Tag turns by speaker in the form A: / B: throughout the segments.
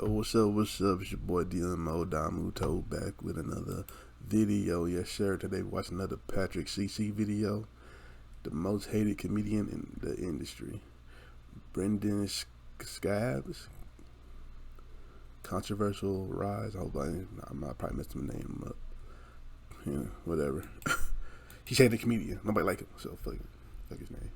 A: Yo, what's up? What's up? It's your boy DMO Domuto back with another video. Yes, sir. Today we watch another Patrick CC video. The most hated comedian in the industry. Brendan Schaubs. Controversial rise. I hope I probably messed my name up. Yeah, whatever. He's hated comedian. Nobody like him, so fuck his name.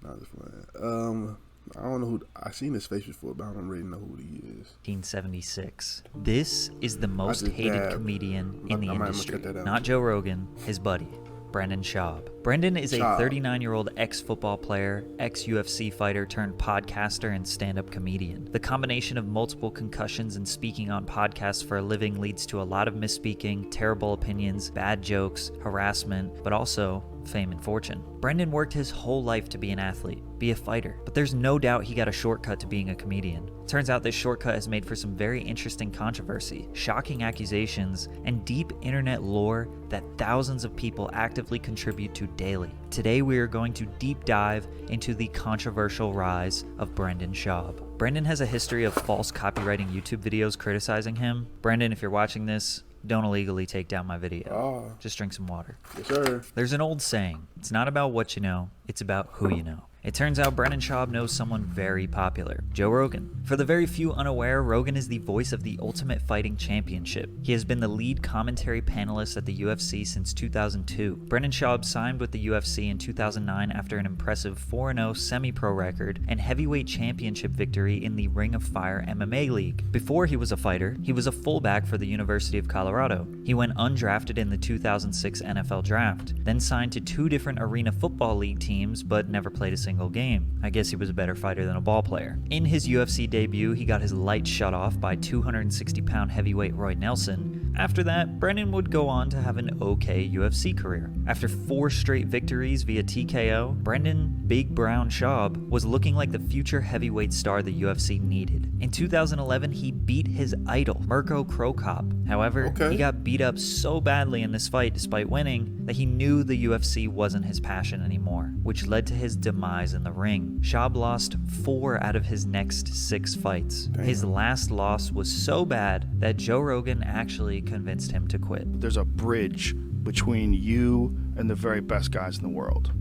A: Nah, just playing. I don't know who. I've seen his face before, but I don't really know who he is.
B: 1976. This is the most hated comedian in the industry. Not Joe Rogan, his buddy, Brendan Schaub. Brendan is a 39-year-old ex-football player, ex-UFC fighter turned podcaster and stand-up comedian. The combination of multiple concussions and speaking on podcasts for a living leads to a lot of misspeaking, terrible opinions, bad jokes, harassment, but also fame and fortune. Brendan worked his whole life to be an athlete, be a fighter, but there's no doubt he got a shortcut to being a comedian. Turns out this shortcut has made for some very interesting controversy, shocking accusations, and deep internet lore that thousands of people actively contribute to daily. Today we are going to deep dive into the controversial rise of Brendan Schaub. Brendan has a history of false copywriting YouTube videos criticizing him. Brendan, if you're watching this, don't illegally take down my video. Just drink some water.
A: Yes, sir.
B: There's an old saying, it's not about what you know, it's about who you know. It turns out Brendan Schaub knows someone very popular, Joe Rogan. For the very few unaware, Rogan is the voice of the Ultimate Fighting Championship. He has been the lead commentary panelist at the UFC since 2002. Brendan Schaub signed with the UFC in 2009 after an impressive 4-0 semi-pro record and heavyweight championship victory in the Ring of Fire MMA League. Before he was a fighter, he was a fullback for the University of Colorado. He went undrafted in the 2006 NFL Draft, then signed to 2 different Arena Football League teams but never played a single game. I guess he was a better fighter than a ball player. In his UFC debut, he got his lights shut off by 260-pound heavyweight Roy Nelson. After that, Brendan would go on to have an okay UFC career. After 4 straight victories via TKO, Brendan Big Brown Schaub was looking like the future heavyweight star the UFC needed. In 2011, he beat his idol, Mirko Cro Cop. However, he got beat up so badly in this fight despite winning that he knew the UFC wasn't his passion anymore, which led to his demise in the ring. Schaub lost 4 out of his next 6 fights. Damn. His last loss was so bad that Joe Rogan actually convinced him to quit.
C: There's a bridge between you and the very best guys in the world.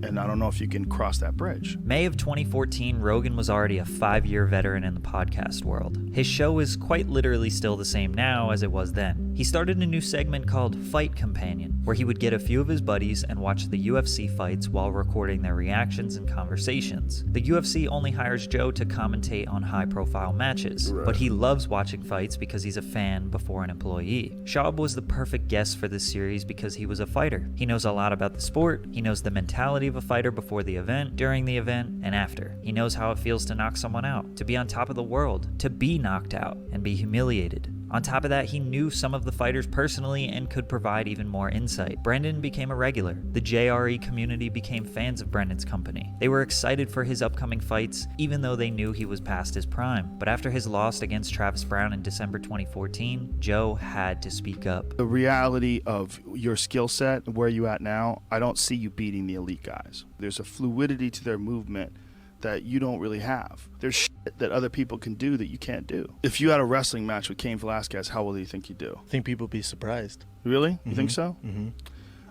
C: And I don't know if you can cross that bridge.
B: May of 2014, Rogan was already a 5-year veteran in the podcast world. His show is quite literally still the same now as it was then. He started a new segment called Fight Companion, where he would get a few of his buddies and watch the UFC fights while recording their reactions and conversations. The UFC only hires Joe to commentate on high-profile matches, but he loves watching fights because he's a fan before an employee. Schaub was the perfect guest for this series because he was a fighter. He knows a lot about the sport, he knows the mentality of a fighter before the event, during the event, and after. He knows how it feels to knock someone out, to be on top of the world, to be knocked out, and be humiliated. On top of that, he knew some of the fighters personally and could provide even more insight. Brendan became a regular. The JRE community became fans of Brendan's company. They were excited for his upcoming fights, even though they knew he was past his prime. But after his loss against Travis Brown in December 2014, Joe had to speak up.
C: The reality of your skill set, where you at now, I don't see you beating the elite guys. There's a fluidity to their movement that you don't really have. There's shit that other people can do that you can't do. If you had a wrestling match with Cain Velasquez, how well do you think you'd do?
D: I think people would be surprised.
C: Really? You think so?
D: Mm-hmm.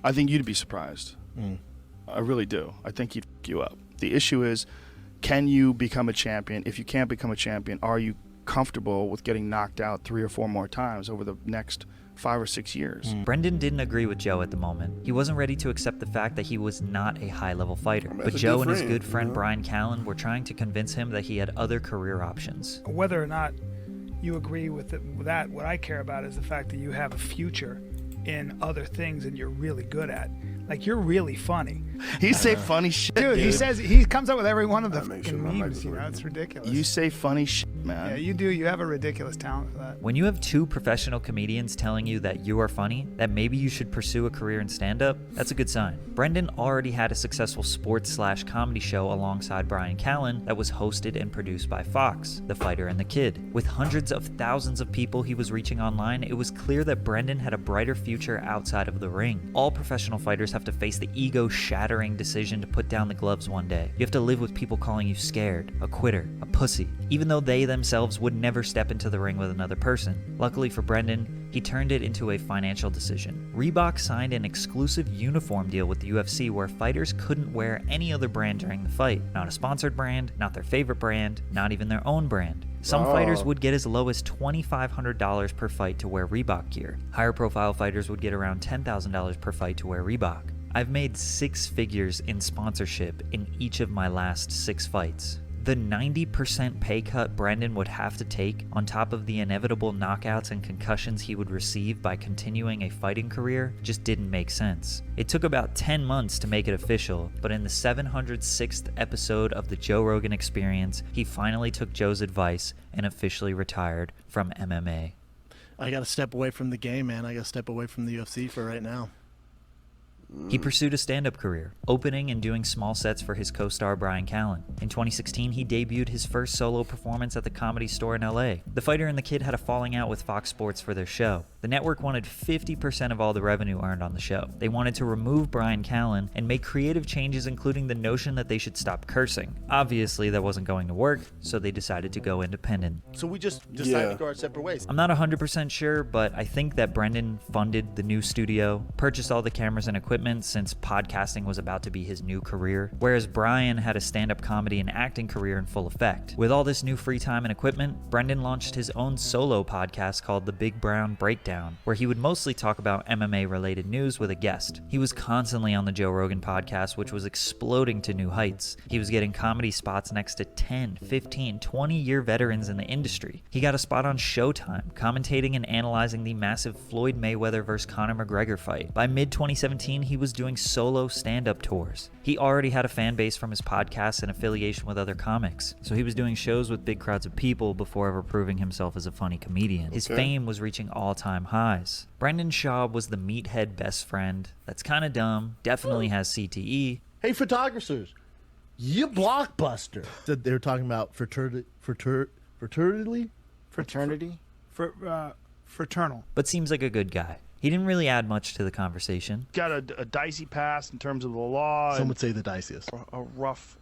C: I think you'd be surprised. I really do. I think he'd f*** you up. The issue is, can you become a champion? If you can't become a champion, are you comfortable with getting knocked out 3 or 4 more times over the next 5 or 6 years?
B: Brendan didn't agree with Joe at the moment. He wasn't ready to accept the fact that he was not a high-level fighter. But Joe and his good friend Brian Callen were trying to convince him that he had other career options.
E: Whether or not you agree with that, what I care about is the fact that you have a future in other things and you're really good at. Like, you're really funny.
C: He say funny shit,
E: dude. He comes up with every one of the fucking memes, it's ridiculous.
C: You say funny shit, man.
E: Yeah, you do. You have a ridiculous talent for that.
B: When you have 2 professional comedians telling you that you are funny, that maybe you should pursue a career in stand-up, that's a good sign. Brendan already had a successful sports/comedy show alongside Brian Callen that was hosted and produced by Fox, The Fighter and the Kid. With hundreds of thousands of people he was reaching online, it was clear that Brendan had a brighter future outside of the ring. All professional fighters have to face the ego-shattering decision to put down the gloves one day. You have to live with people calling you scared, a quitter, a pussy, even though they themselves would never step into the ring with another person. Luckily for Brendan, he turned it into a financial decision. Reebok signed an exclusive uniform deal with the UFC where fighters couldn't wear any other brand during the fight. Not a sponsored brand, not their favorite brand, not even their own brand. Some fighters would get as low as $2,500 per fight to wear Reebok gear. Higher profile fighters would get around $10,000 per fight to wear Reebok. I've made 6 figures in sponsorship in each of my last 6 fights. The 90% pay cut Brendan would have to take, on top of the inevitable knockouts and concussions he would receive by continuing a fighting career, just didn't make sense. It took about 10 months to make it official, but in the 706th episode of the Joe Rogan Experience, he finally took Joe's advice and officially retired from MMA.
D: I got to step away from the game, man. I got to step away from the UFC for right now.
B: He pursued a stand-up career, opening and doing small sets for his co-star Bryan Callen. In 2016, he debuted his first solo performance at the Comedy Store in LA. The fighter and the kid had a falling out with Fox Sports for their show. The network wanted 50% of all the revenue earned on the show. They wanted to remove Bryan Callen and make creative changes, including the notion that they should stop cursing. Obviously, that wasn't going to work, so they decided to go independent.
D: So we just decided to go our separate ways.
B: I'm not 100% sure, but I think that Brendan funded the new studio, purchased all the cameras and equipment since podcasting was about to be his new career, whereas Bryan had a stand-up comedy and acting career in full effect. With all this new free time and equipment, Brendan launched his own solo podcast called The Big Brown Breakdown, where he would mostly talk about MMA-related news with a guest. He was constantly on the Joe Rogan podcast, which was exploding to new heights. He was getting comedy spots next to 10, 15, 20-year veterans in the industry. He got a spot on Showtime, commentating and analyzing the massive Floyd Mayweather vs. Conor McGregor fight. By mid-2017, he was doing solo stand-up tours. He already had a fan base from his podcast and affiliation with other comics, so he was doing shows with big crowds of people before ever proving himself as a funny comedian. His fame was reaching all-time highs. Brendan Schaub was the meathead best friend that's kind of dumb, definitely has CTE.
F: Hey, photographers, you blockbuster. They were talking about fraternity?
E: Fraternal.
B: But seems like a good guy. He didn't really add much to the conversation.
C: Got a dicey past in terms of the law.
F: Some would say the diciest.
C: A rough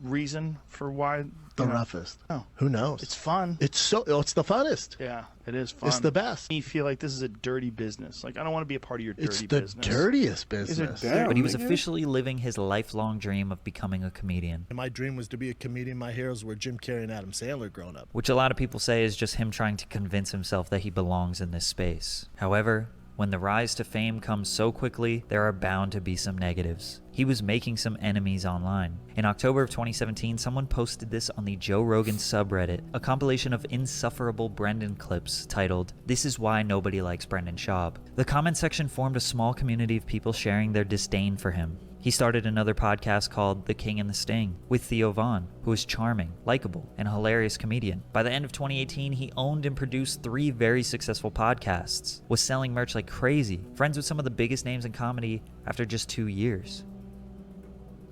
C: reason for why.
F: The roughest.
C: Oh.
F: Who knows?
C: It's fun.
F: It's the funnest.
C: Yeah, it is fun.
F: It's the best.
C: You feel like this is a dirty business. Like, I don't want to be a part of your dirty
F: It's the
C: business.
F: dirtiest business.
B: But he was officially living his lifelong dream of becoming a comedian,
F: My dream was to be a comedian. My heroes were Jim Carrey and Adam Sandler growing up.
B: which a lot of people say is just him trying to convince himself that he belongs in this space. However, when the rise to fame comes so quickly, there are bound to be some negatives. He was making some enemies online. In October of 2017, someone posted this on the Joe Rogan subreddit, a compilation of insufferable Brendan clips titled, "This is why nobody likes Brendan Schaub." The comment section formed a small community of people sharing their disdain for him. He started another podcast called The King and the Sting with Theo Von, who is charming, likable, and a hilarious comedian. By the end of 2018, he owned and produced 3 very successful podcasts, was selling merch like crazy, friends with some of the biggest names in comedy after just 2 years.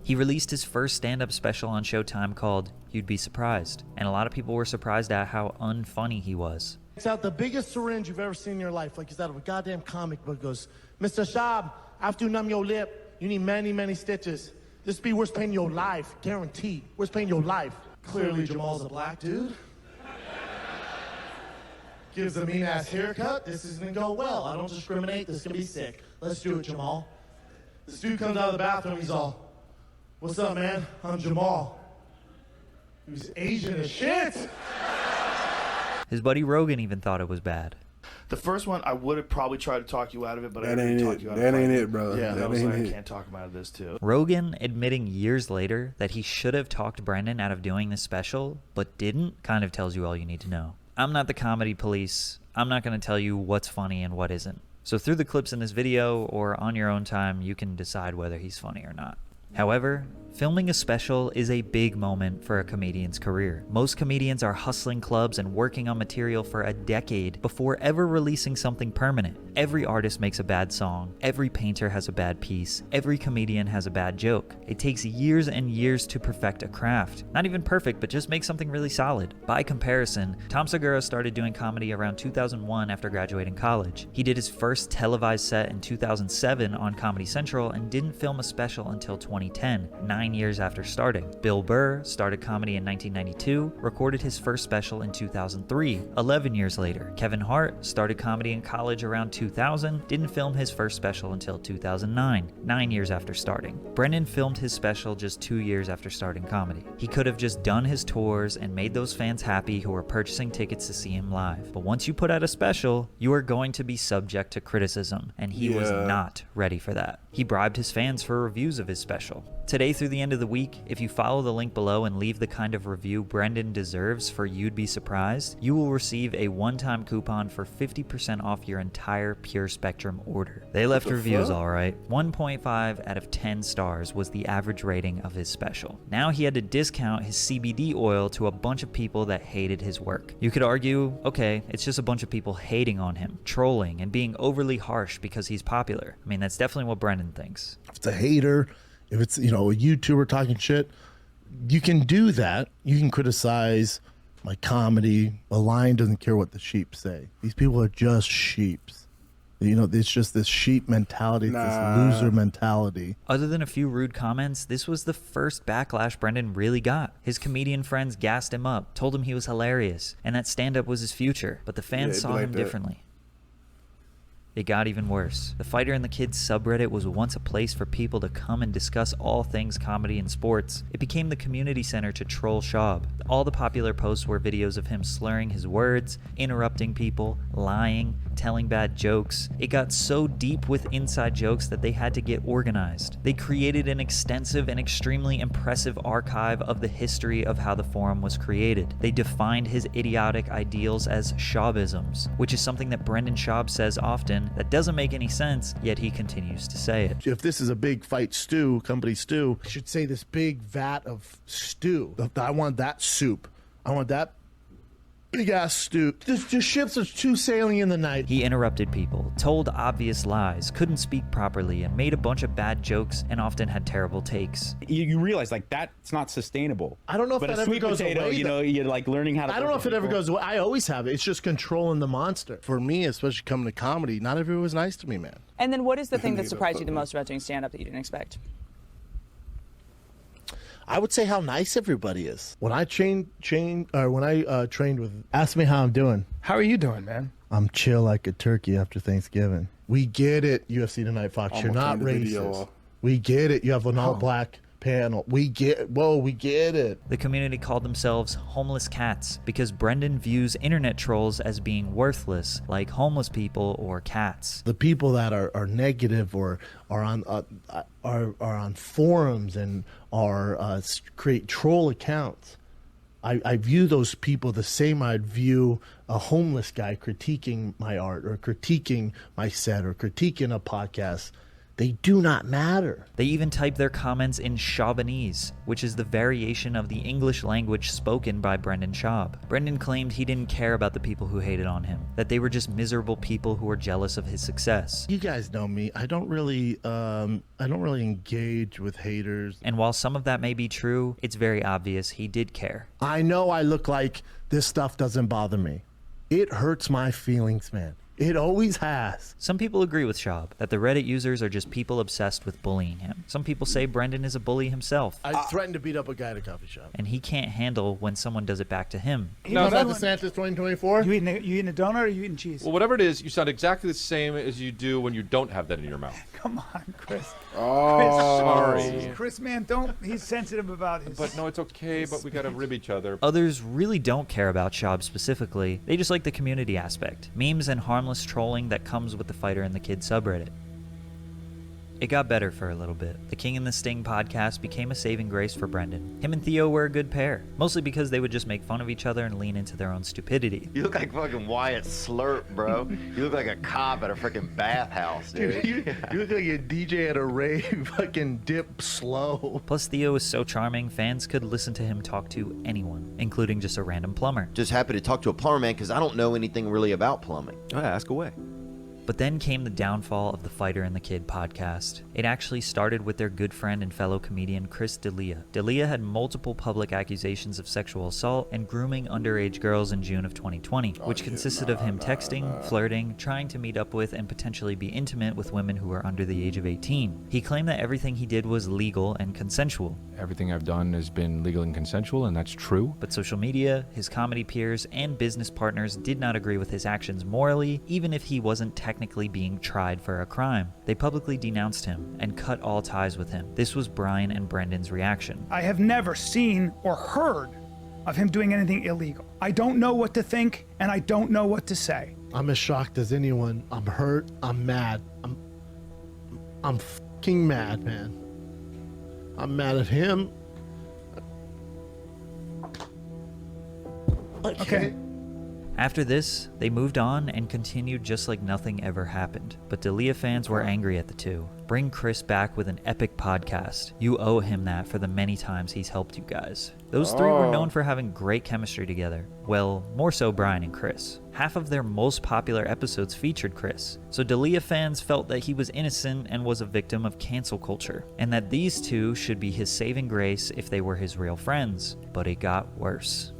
B: He released his first stand-up special on Showtime called You'd Be Surprised, and a lot of people were surprised at how unfunny he was.
G: It's out the biggest syringe you've ever seen in your life, like it's out of a goddamn comic book. Goes, Mr. Schaub, after you numb your lip, you need many, many stitches. This be worst pain in your life, guaranteed. Worst pain in your life. Clearly, Jamal's a black dude. Gives a mean-ass haircut. This is gonna go well. I don't discriminate. This is gonna be sick. Let's do it, Jamal. This dude comes out of the bathroom. He's all, "What's up, man? I'm Jamal." He's Asian as shit.
B: His buddy Rogan even thought it was bad.
C: The first one, I would have probably tried to talk you out of it, but I
A: That
C: didn't
A: ain't
C: talk
A: it.
C: you out of it.
A: That ain't it, bro.
C: Yeah,
A: That
C: I was
A: ain't
C: like, I
A: it.
C: can't talk him out of this, too.
B: Rogan admitting years later that he should have talked Brendan out of doing this special, but didn't, kind of tells you all you need to know. I'm not the comedy police. I'm not going to tell you what's funny and what isn't. So through the clips in this video or on your own time, you can decide whether he's funny or not. However, Filming a special is a big moment for a comedian's career. Most comedians are hustling clubs and working on material for a decade before ever releasing something permanent. Every artist makes a bad song, every painter has a bad piece, every comedian has a bad joke. It takes years and years to perfect a craft. Not even perfect, but just make something really solid. By comparison, Tom Segura started doing comedy around 2001 after graduating college. He did his first televised set in 2007 on Comedy Central and didn't film a special until 2010, 9 years after starting. Bill Burr started comedy in 1992, recorded his first special in 2003, 11 years later. Kevin Hart started comedy in college around 2000, didn't film his first special until 2009, 9 years after starting. Brendan filmed his special just 2 years after starting comedy. He could have just done his tours and made those fans happy who were purchasing tickets to see him live. But once you put out a special, you are going to be subject to criticism, and he was not ready for that. He bribed his fans for reviews of his special. Today through the end of the week, if you follow the link below and leave the kind of review Brendan deserves for You'd Be Surprised, you will receive a one-time coupon for 50% off your entire Pure Spectrum order. They left reviews all right. 1.5 out of 10 stars was the average rating of his special. Now he had to discount his CBD oil to a bunch of people that hated his work. You could argue, okay, it's just a bunch of people hating on him, trolling, and being overly harsh because he's popular. I mean, that's definitely what Brendan thinks.
F: If it's a hater, if it's, a YouTuber talking shit, you can do that. You can criticize my comedy. A lion doesn't care what the sheep say. These people are just sheeps. It's just this sheep mentality, this loser mentality.
B: Other than a few rude comments, this was the first backlash Brendan really got. His comedian friends gassed him up, told him he was hilarious, and that stand-up was his future, but the fans saw him differently. It got even worse. The Fighter and the Kids subreddit was once a place for people to come and discuss all things comedy and sports. It became the community center to troll Schaub. All the popular posts were videos of him slurring his words, interrupting people, lying, telling bad jokes. It got so deep with inside jokes that they had to get organized. They created an extensive and extremely impressive archive of the history of how the forum was created. They defined his idiotic ideals as Schaubisms, which is something that Brendan Schaub says often that doesn't make any sense, yet he continues to say it.
F: If this is a big fight stew, company stew, I should say this big vat of stew. I want that soup. I want that big ass stew. The ships are too sailing in the night.
B: He interrupted people, told obvious lies, couldn't speak properly, and made a bunch of bad jokes and often had terrible takes.
H: You realize that's not sustainable.
F: I don't know if that ever goes away.
H: You're like learning how to.
F: I don't know if it ever goes away. I always have it. It's just controlling the monster. For me, especially coming to comedy, not everyone was nice to me, man.
I: And then what is the thing that surprised you the most about doing stand-up that you didn't expect?
F: I would say how nice everybody is. When I trained with, ask me how I'm doing.
E: How are you doing, man?
F: I'm chill like a turkey after Thanksgiving. We get it, UFC Tonight Fox. You're not racist. We get it. You have an all-black panel. We get it.
B: The community called themselves homeless cats because Brendan views internet trolls as being worthless, like homeless people or cats.
F: The people that are negative or are on forums and create troll accounts. I view those people the same I'd view a homeless guy critiquing my art or critiquing my set or critiquing a podcast. They do not matter.
B: They even type their comments in Schaubinese, which is the variation of the English language spoken by Brendan Schaub. Brendan claimed he didn't care about the people who hated on him, that they were just miserable people who were jealous of his success.
F: You guys know me. I don't really engage with haters.
B: And while some of that may be true, it's very obvious he did care.
F: I know I look like this stuff doesn't bother me. It hurts my feelings, man. It always has.
B: Some people agree with Schaub that the Reddit users are just people obsessed with bullying him. Some people say Brendan is a bully himself.
F: I threatened to beat up a guy at a coffee shop.
B: And he can't handle when someone does it back to him.
D: No,
F: that DeSantis 2024?
E: You eating a donut or you eating cheese?
J: Well, whatever it is, you sound exactly the same as you do when you don't have that in your mouth.
E: Come on, Chris.
J: Oh, sorry.
E: Chris, man, he's sensitive about his...
J: But no, it's okay, but we gotta rib each other.
B: Others really don't care about Schaub specifically. They just like the community aspect. Memes and harmless trolling that comes with the Fighter and the Kid subreddit. It got better for a little bit. The King and the Sting podcast became a saving grace for Brendan. Him and Theo were a good pair, mostly because they would just make fun of each other and lean into their own stupidity.
K: You look like fucking Wyatt Slurp, bro. You look like a cop at a freaking bathhouse, dude.
F: You look like a DJ at a rave, fucking dip slow.
B: Plus, Theo is so charming, fans could listen to him talk to anyone, including just a random plumber.
K: Just happy to talk to a plumber, man, because I don't know anything really about plumbing.
H: Oh, yeah, ask away.
B: But then came the downfall of the Fighter and the Kid podcast. It actually started with their good friend and fellow comedian Chris D'Elia. D'Elia had multiple public accusations of sexual assault and grooming underage girls in June of 2020, which consisted of him texting, flirting, trying to meet up with, and potentially be intimate with women who were under the age of 18. He claimed that everything he did was legal and consensual.
L: Everything I've done has been legal and consensual, and that's true.
B: But social media, his comedy peers, and business partners did not agree with his actions morally, even if he wasn't technically being tried for a crime. They publicly denounced him and cut all ties with him. This was Brian and Brendan's reaction.
E: I have never seen or heard of him doing anything illegal. I don't know what to think, and I don't know what to say.
F: I'm as shocked as anyone. I'm hurt. I'm mad. I'm fucking mad, man. I'm mad at him.
E: Okay.
B: After this, they moved on and continued just like nothing ever happened. But D'Elia fans were angry at the two. Bring Chris back with an epic podcast. You owe him that for the many times he's helped you guys. Those three were known for having great chemistry together. Well, more so Brian and Chris. Half of their most popular episodes featured Chris. So D'Elia fans felt that he was innocent and was a victim of cancel culture, and that these two should be his saving grace if they were his real friends. But it got worse.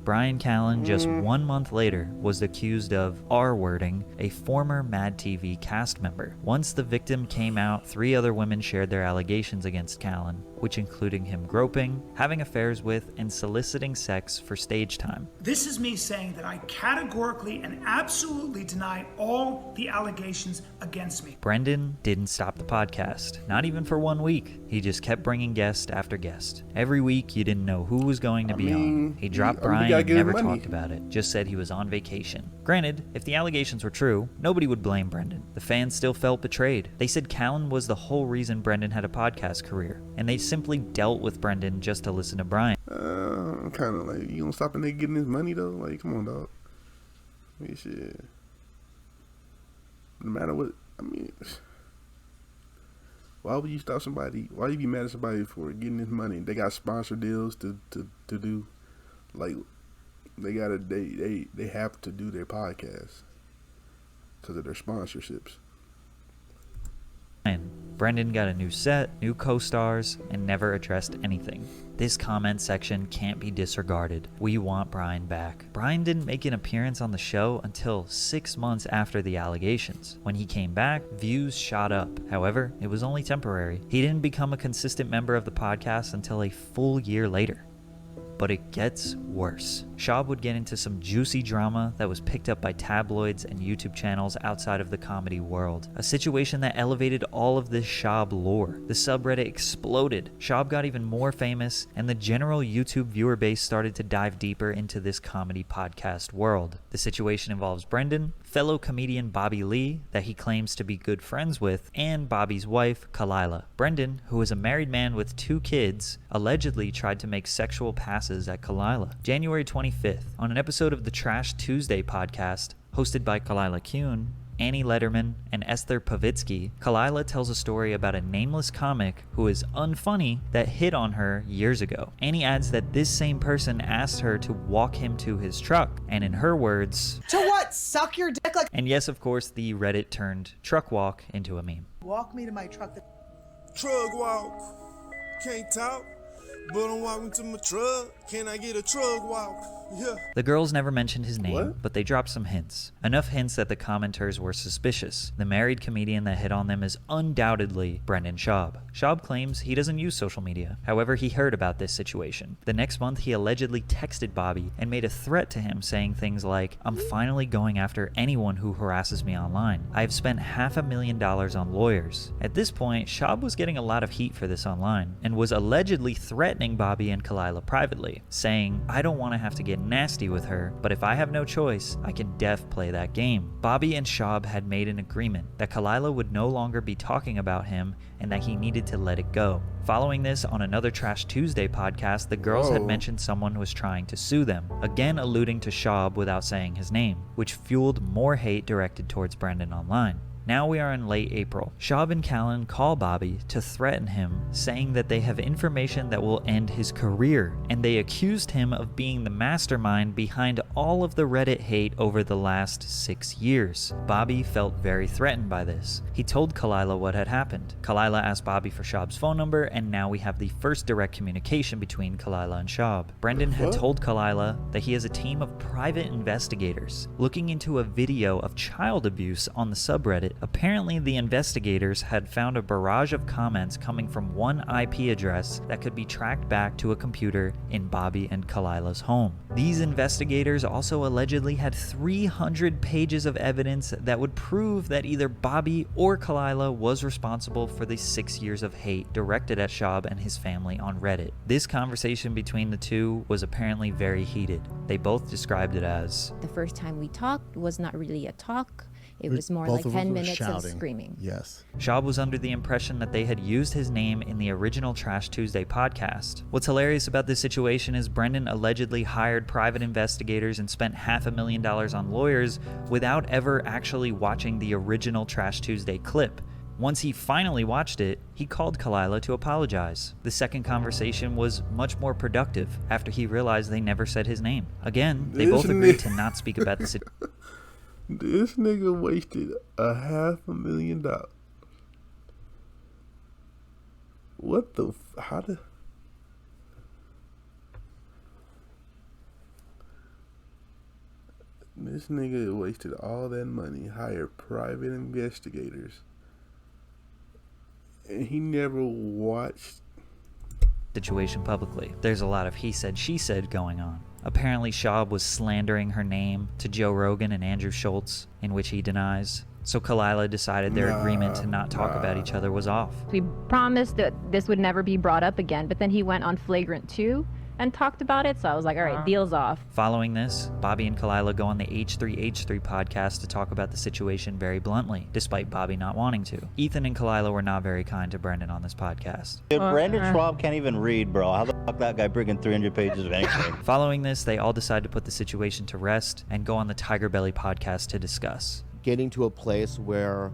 B: Brian Callen, just 1 month later, was accused of R-wording a former Mad TV cast member. Once the victim came out, 3 other women shared their allegations against Callen, which included him groping, having affairs with, and soliciting sex for stage time.
E: This is me saying that I categorically and absolutely deny all the allegations against me.
B: Brendan didn't stop the podcast, not even for 1 week. He just kept bringing guest after guest. Every week, you didn't know who was going to be on. He dropped Brian and never talked about it, just said he was on vacation. Granted, if the allegations were true, nobody would blame Brendan. The fans still felt betrayed. They said Callen was the whole reason Brendan had a podcast career, and they simply dealt with Brendan just to listen to Brian.
A: I'm kind of like, you gonna stop a nigga getting his money though? Like, come on, dog. I mean, shit. No matter what, I mean, why would you stop somebody? Why you be mad at somebody for getting his money? They got sponsor deals to do. Like, they have to do their podcast because of their sponsorships.
B: Brendan got a new set, new co-stars, and never addressed anything. This comment section can't be disregarded. We want Brian back. Brian didn't make an appearance on the show until 6 months after the allegations. When he came back, views shot up. However, it was only temporary. He didn't become a consistent member of the podcast until a full year later. But it gets worse. Schaub would get into some juicy drama that was picked up by tabloids and YouTube channels outside of the comedy world. A situation that elevated all of this Schaub lore. The subreddit exploded. Schaub got even more famous, and the general YouTube viewer base started to dive deeper into this comedy podcast world. The situation involves Brendan, fellow comedian Bobby Lee, that he claims to be good friends with, and Bobby's wife, Kalila. Brendan, who is a married man with 2 kids, allegedly tried to make sexual passes at Kalila. January 25th, on an episode of the Trash Tuesday podcast, hosted by Kalila Kuhn, Annie Letterman, and Esther Pavitsky, Kalila tells a story about a nameless comic who is unfunny that hit on her years ago. Annie adds that this same person asked her to walk him to his truck, and in her words,
M: "To what? Suck your dick like..."
B: And yes, of course, the Reddit turned truck walk into a meme.
M: "Walk me to my truck."
N: Truck walk. Can't talk, but I'm walking to my truck. Can I get a truck walk? Yeah.
B: The girls never mentioned his name, but they dropped some hints. Enough hints that the commenters were suspicious. The married comedian that hit on them is undoubtedly Brendan Schaub. Schaub claims he doesn't use social media. However, he heard about this situation. The next month, he allegedly texted Bobby and made a threat to him saying things like, "I'm finally going after anyone who harasses me online. I've spent $500,000 on lawyers." At this point, Schaub was getting a lot of heat for this online and was allegedly threatening Bobby and Kalila privately. publicly, saying, "I don't want to have to get nasty with her, but if I have no choice, I can def play that game." Bobby and Schaub had made an agreement that Kalila would no longer be talking about him and that he needed to let it go. Following this, on another Trash Tuesday podcast, the girls had mentioned someone was trying to sue them, again alluding to Schaub without saying his name, which fueled more hate directed towards Brendan online. Now we are in late April. Schaub and Callan call Bobby to threaten him, saying that they have information that will end his career, and they accused him of being the mastermind behind all of the Reddit hate over the last 6 years. Bobby felt very threatened by this. He told Kalila what had happened. Kalila asked Bobby for Schaub's phone number, and now we have the first direct communication between Kalila and Schaub. Brendan had told Kalila that he has a team of private investigators looking into a video of child abuse on the subreddit. Apparently, the investigators had found a barrage of comments coming from one IP address that could be tracked back to a computer in Bobby and Kalila's home. These investigators also allegedly had 300 pages of evidence that would prove that either Bobby or Kalila was responsible for the 6 years of hate directed at Schaub and his family on Reddit. This conversation between the two was apparently very heated. They both described it as,
O: "The first time we talked was not really a talk. It was more
F: Both
O: like
F: of us
O: 10
F: were
O: minutes of
F: shouting.
O: screaming."
F: Yes.
B: Schaub was under the impression that they had used his name in the original Trash Tuesday podcast. What's hilarious about this situation is Brendan allegedly hired private investigators and spent $500,000 on lawyers without ever actually watching the original Trash Tuesday clip. Once he finally watched it, he called Kalila to apologize. The second conversation was much more productive after he realized they never said his name. Again, they both agreed to not speak about the situation.
A: This nigga wasted $500,000. What the? How the? This nigga wasted all that money, hired private investigators, and he never watched
B: situation publicly. There's a lot of he said, she said going on. Apparently, Schaub was slandering her name to Joe Rogan and Andrew Schultz, in which he denies. So Kalila decided their agreement to not talk about each other was off.
P: We promised that this would never be brought up again, but then he went on Flagrant 2 and talked about it, so I was like, all right, deal's off.
B: Following this, Bobby and Kalila go on the H3H3 podcast to talk about the situation very bluntly, despite Bobby not wanting to. Ethan and Kalila were not very kind to Brendan on this podcast.
Q: Dude, Brandon Schwab can't even read, bro. How the fuck that guy bringing 300 pages of anything?
B: Following this, they all decide to put the situation to rest and go on the Tiger Belly podcast to discuss.
R: Getting to a place where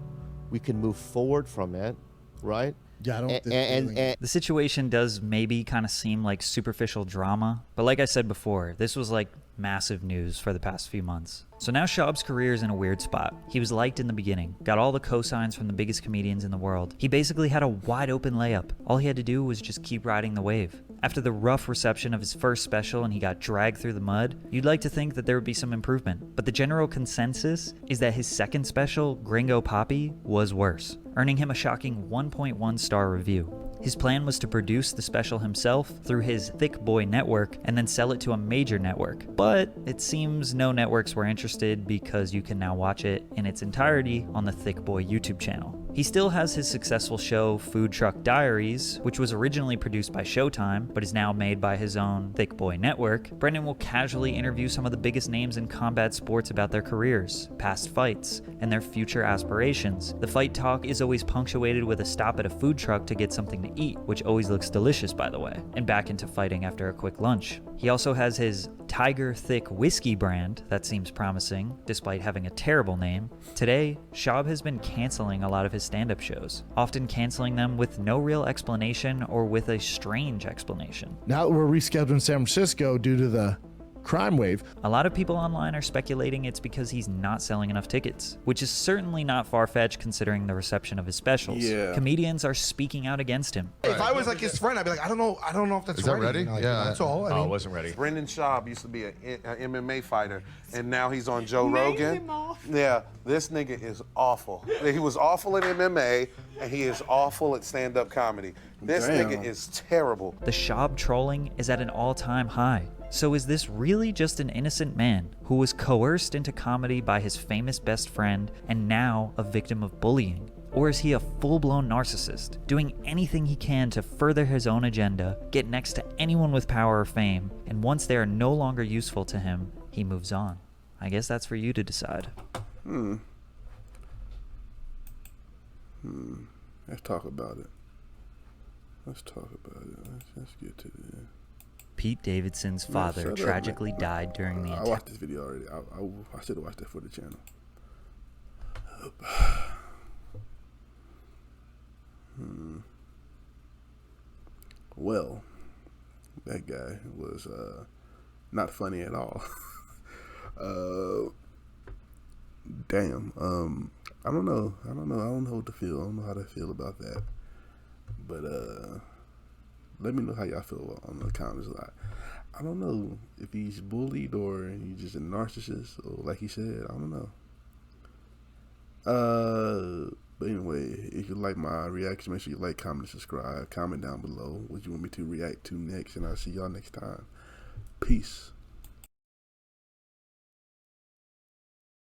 R: we can move forward from it, right?
F: Yeah, I don't.
B: And the situation does maybe kind of seem like superficial drama, but like I said before, this was like massive news for the past few months. So now Schaub's career is in a weird spot. He was liked in the beginning, got all the cosigns from the biggest comedians in the world. He basically had a wide open layup. All he had to do was just keep riding the wave. After the rough reception of his first special and he got dragged through the mud, you'd like to think that there would be some improvement. But the general consensus is that his second special, Gringo Papi, was worse, earning him a shocking 1.1 star review. His plan was to produce the special himself through his Thick Boy network and then sell it to a major network. But it seems no networks were interested because you can now watch it in its entirety on the Thick Boy YouTube channel. He still has his successful show Food Truck Diaries, which was originally produced by Showtime, but is now made by his own Thick Boy network. Brendan will casually interview some of the biggest names in combat sports about their careers, past fights, and their future aspirations. The fight talk is always punctuated with a stop at a food truck to get something to eat, which always looks delicious, by the way, and back into fighting after a quick lunch. He also has his Tiger Thick whiskey brand that seems promising, despite having a terrible name. Today, Schaub has been canceling a lot of his stand-up shows, often canceling them with no real explanation or with a strange explanation.
F: Now that we're rescheduling San Francisco due to the crime wave.
B: A lot of people online are speculating it's because he's not selling enough tickets, which is certainly not far-fetched considering the reception of his specials.
A: Yeah.
B: Comedians are speaking out against him.
S: If I was like his friend, I'd be like, I don't know if that's
T: Is that
S: ready.
T: ready?
S: You know, like,
T: Yeah.
S: that's all. I mean,
T: it wasn't ready.
N: Brendan Schaub used to be an MMA fighter, and now he's on Joe Rogan. Yeah, this nigga is awful. He was awful in MMA, and he is awful at stand-up comedy. This nigga is terrible.
B: The Schaub trolling is at an all-time high. So is this really just an innocent man who was coerced into comedy by his famous best friend and now a victim of bullying? Or is he a full-blown narcissist, doing anything he can to further his own agenda, get next to anyone with power or fame, and once they are no longer useful to him, he moves on? I guess that's for you to decide.
A: Let's talk about it. Let's get to it.
B: Pete Davidson's father
A: shut up,
B: tragically
A: man.
B: died during the
A: I
B: attack.
A: watched this video already. I should have watched that for the channel. Well, that guy was not funny at all. Damn. I don't know. I don't know what to feel. I don't know how to feel about that. But let me know how y'all feel on the comments. I don't know if he's bullied or he's just a narcissist, or like he said, I don't know. But anyway, if you like my reaction, make sure you like, comment, and subscribe. Comment down below what you want me to react to next, and I'll see y'all next time. Peace.